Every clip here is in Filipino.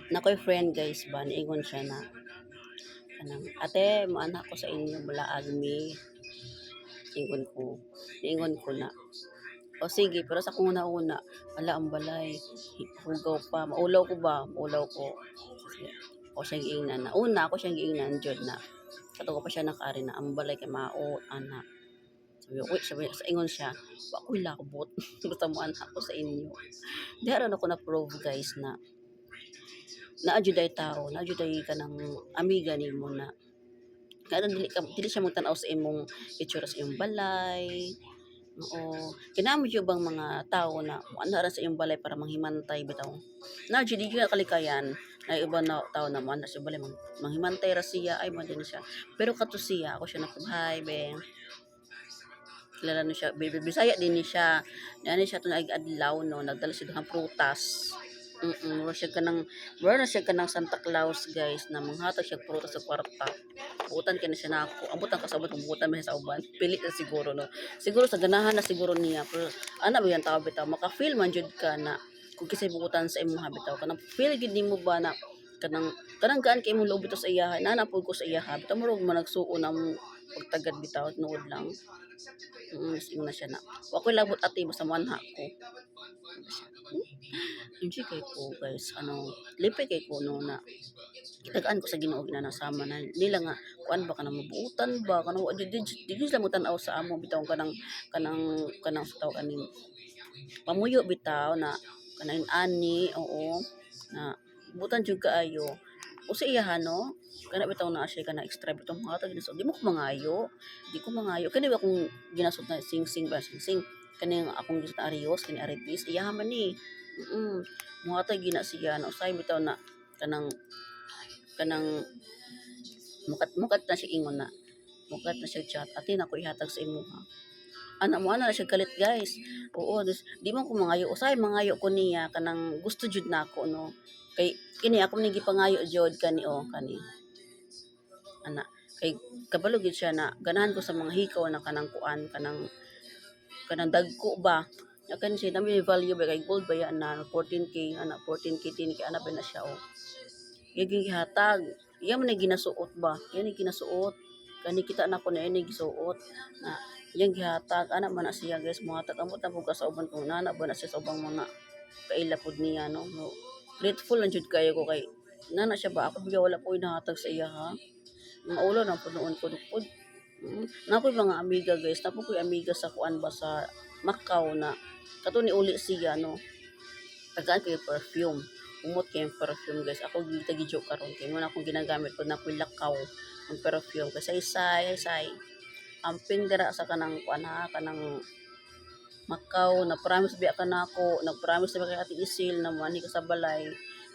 Nakoy friend guys ba niingon siya na kanang ate maanak ko sa inyo balaag mi ingon ko na o sige pero sa una-una ala ang balay hugaw pa maulaw ko ba maulaw ko sige ako siyang giingnan na una ako siyang giingnan jud na kato ko pa siya nakaari na ang balay kay mao ana sabi sa ingon siya wa ko'y labot basta mo anak ko sa inyo di aron ako na prove guys na naajuday tao, naajuday ka ng amiga nimo na kada dili siya magtan-aw sa imong itsura sa iyong balay. Oo, kinahanglan jud bang mga tao na moanda ra sa iyong balay para manghimantay bitaw. Na jud di jud kalikayan na iba na tao na moanda sa balay manghimantay ra siya ay mo din siya. Pero kato siya ako siya nakubhay be. Kilala no siya, baby Bisaya din ni siya. Nani siya tong adlaw no, nagdala siya ng prutas. Wala siya kanang Santa Claus guys na manghatag siya prutas sa kwarta. Butan kay na siya nako. Ambutan ka sa uban, butan man sa uban. Pili na siguro no. Siguro sa ganahan na siguro niya. Pero ana ba yan tao bitaw maka-feel man jud ka na kung kisay bukutan sa imong habitaw kanang feel gid nimo ba na kanang gaan kay imong loob bitaw sa iyaha na napud ko sa iyaha bitaw murag man nagsuon ang pagtagad bitaw at nuod lang. Na siya na. Wa ko'y labot ate basta manha ko. Hindi kay ko guys, lipe kay ko no na kitagaan ko sa Ginoo ginanasama na nila nga kuan ba kanang mabuutan ba kanang wa di sila mo tan-aw sa amo bitaw kanang sa taw kaning pamuyo bitaw na kanang ani oo na butan jud kaayo o sa iyahan no kana bitaw na siya kana extra bitaw mga tag ginasod di ko mangayo kani ba kung ginasod na sing ba sing kani akong gisod na Arios kani Aripis iyahan man ni mga tag gina siya na usay bitaw na kanang kanang mukat na siya ingon na mukat na siya chat atin ako ihatag sa imo ha anak mo ana na siya kalit guys oo di man ko mangayo usay mangayo ko niya kanang gusto jud nako no kay kini ako ning gipangayo jud kani kani ana kay kabalo gid siya na ganahan ko sa mga hikaw na kanang kuan kanang dagko ba akan siya nami value ba kay gold ba yan na 14k ana 14k 10k ana ba na siya giging gihatag iya man ginasuot ba yan ginasuot kani kita na ko na ini gisuot na yang gihatag ana man na siya guys mohatag amot na pug sa uban kung nana ba na siya sa ubang mga kaila pud niya no grateful lang jud kayo ko kay nana siya ba ako biya wala ko inahatag sa iya ha maulo na pud noon ko pud nakoy mga amiga guys napoy amiga sa kuan ba sa Macau na kato ni uli siya no tagaan ko yung perfume umot kay perfume guys ako gitagidyo karon kay mo na akong ginagamit ko na lakaw ang perfume kasi say amping dira sa kanang kuana kanang Macau na promise biya kanako nag-promise ba kay Ate Isil na mani ka sa balay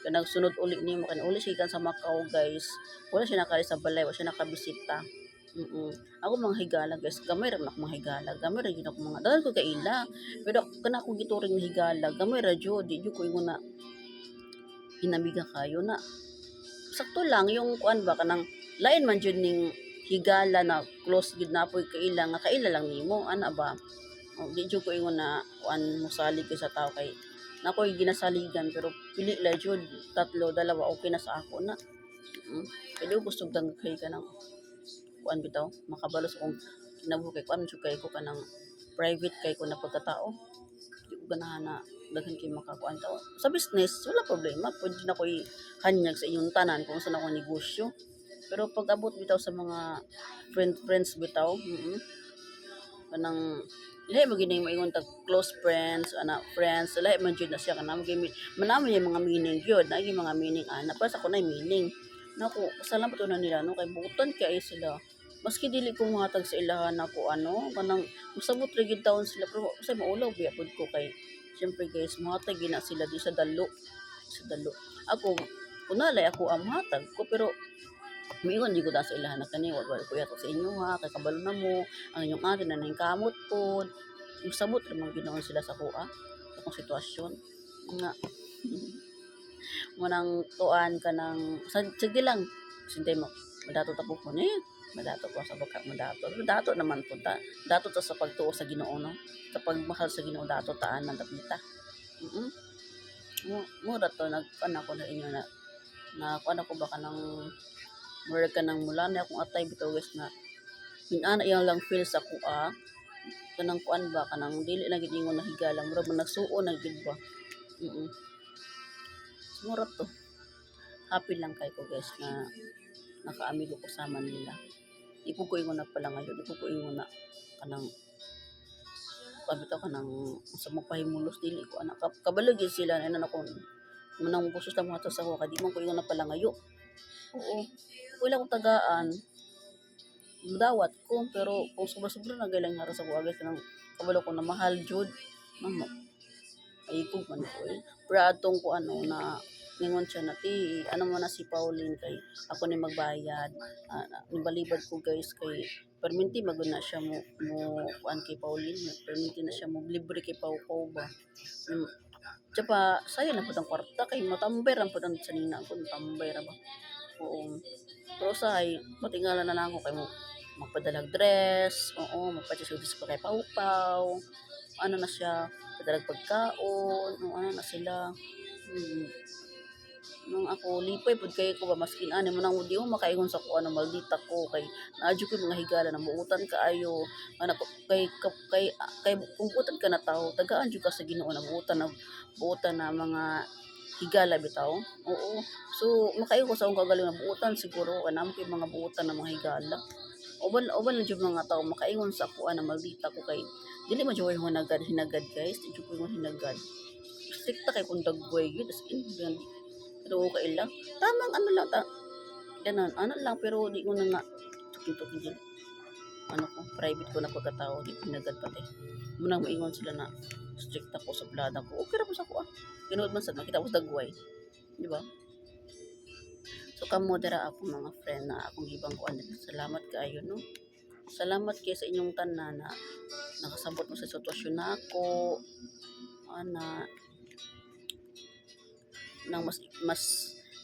kay nagsunod uli nimo kan uli siya sa Macau guys wala siya nakali sa balay wala siya nakabisita. Ako mga higala guys, gamay ra man ako mga higala, gamay ra gyud ako mga dahil ko kaila. Pero kana akong gituring na higala, gamay ra jud, di jud ko ingon na hinamiga kayo na sakto lang yung kuan ba kanang lain man jud ning higala na close gid na poy kaila nga kaila lang nimo ana ba di jud ko ingon na kuan mosalig ko sa tao kay nakoy ginasaligan pero pili la jud tatlo dalawa okay na sa ako na kaya gusto dang kay kanang kuan bitaw makabalos kung kinabuhi kay kuan jud kay ko kanang private kay ko na pagkatao di ko ganahan na daghan kay makakuan tao sa business wala problema pwede na ko ihanyag sa inyong tanan kung saan ako negosyo pero pag abot bitaw sa mga friends bitaw kanang lahi mo gini maingon tag close friends friends lahi man jud na siya kanang manamo yung mga meaning gyud na yung mga meaning ana pa sa ko na meaning nako salamat na nila no kay buton kay sila maski dili ko mahatag sa ilahan ako kanang masabot ra gid taon sila pero sa maulaw biya pud ko kay syempre guys mahatag gina sila di sa dalo ako kunalay ako ang mahatag ko pero miingon di ko ta sa ilahan na kani wag ko yato sa inyo ha kay kabalo na mo ang inyong ate na ning kamot pod masabot ra man ginaon sila sa kuha sa akong sitwasyon nga manang tuan ka ng sige lang sintay mo madato ta po ni madato ko sa baka madato naman po ta dato ta sa pagtuo sa Ginoo no sa pagmahal sa Ginoo dato taan man dapita mo to nag ko na inyo na na kuan ako ba kanang murag kanang mula na akong atay bitaw guys na ana iyang lang feel sa kuha kanang kuan ba kanang dili na gid ingon na higala murag man nagsuon na gid ba. Mm. Mura to. Happy lang kay ko guys na nakaamigo ko sama nila. Di po ko ingon na pala ngayon, di po ko ingon na kanang kabitaw kanang sa mapahimulos dili ko anak kabalo gyud sila na ako manang busos ta mga to sa ko kay di man ko ingon na pala ngayo. Oo. Wala akong tagaan. Dawat ko pero kung sobra-sobra na gaylang nga sa kuha guys kanang kabalo ko na mahal jud. Mamo. Ay ko man ko eh. Pero atong ko ano na ningon siya na ti ano mo na si Pauline kay ako ni magbayad. Nibalibad ko guys kay perminti magud na siya mo kuan kay Pauline perminti na siya mo libre kay Pau Pau ba. Tsaka sayang na pud ang kwarta kay matambay ra pud ang sanina ko tambay ra ba. Oo. Pero say matingala na lang ako kay mo magpadalag dress, oo, magpa-chismis pa kay Pau Pau. Ano na siya, padalag pagkaon, o ano na sila. Hmm. Nung ako lipay pud kay ko ba maskin ani man ang di mo makaingon sa ko ano maldita ko kay naadyo ko mga higala na buutan kaayo anak ko kay kung buutan ka na tao tagaan jud ka sa Ginoo na buutan na mga higala bitaw. Oo. So makaingon ko sa akong kagaling na buutan siguro kanamo kay mga buutan na mga higala. Uban lang jud mga tao makaingon sa ako na maldita ko kay dili man jud ko hinagad guys, di jud ko hinagad. Strikta kay kung dagway gyud as in pero okay lang. Tamang ano lang ganon ano lang pero di ko na nga tukin-tukin dili. Ano ko private ko na pagkatao di ko hinagad pati. Munang moingon sila na strict ako sa blada ko. Okay ra po sa ko ah. Tinuod man sad makita ko sa dagway. Di ba? So kamo dira ako mga friend na akong gibang kuan. Salamat kaayo no. Salamat kay sa inyong tanan na nakasabot mo sa sitwasyon na ako. Ana nang mas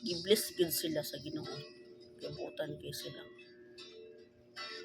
i-bless gid sila sa Ginoo. Kay buotan kay sila.